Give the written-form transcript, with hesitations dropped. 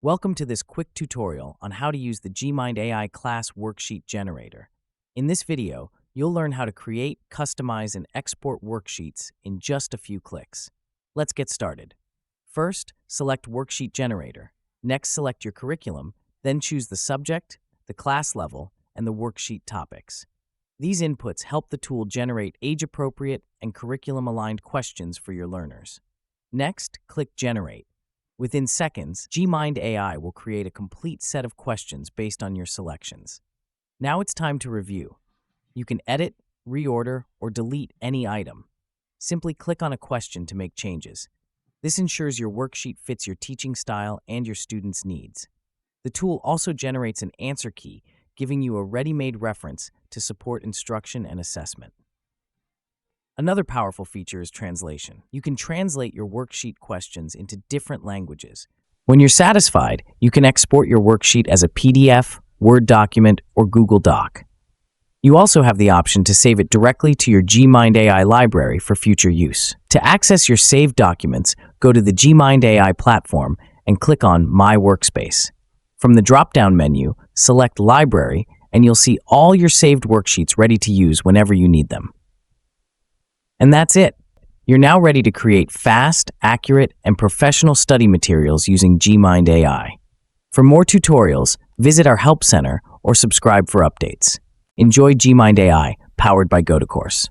Welcome to this quick tutorial on how to use the GMind AI Class Worksheet Generator. In this video, you'll learn how to create, customize, and export worksheets in just a few clicks. Let's get started. First, select Worksheet Generator. Next, select your curriculum, then choose the subject, the class level, and the worksheet topics. These inputs help the tool generate age-appropriate and curriculum-aligned questions for your learners. Next, click Generate. Within seconds, GMind AI will create a complete set of questions based on your selections. Now it's time to review. You can edit, reorder, or delete any item. Simply click on a question to make changes. This ensures your worksheet fits your teaching style and your students' needs. The tool also generates an answer key, giving you a ready-made reference to support instruction and assessment. Another powerful feature is translation. You can translate your worksheet questions into different languages. When you're satisfied, you can export your worksheet as a PDF, Word document, or Google Doc. You also have the option to save it directly to your GMind AI library for future use. To access your saved documents, go to the GMind AI platform and click on My Workspace. From the drop-down menu, select Library, and you'll see all your saved worksheets ready to use whenever you need them. And that's it. You're now ready to create fast, accurate, and professional study materials using GMind AI. For more tutorials, visit our Help Center or subscribe for updates. Enjoy GMind AI, powered by GoToCourse.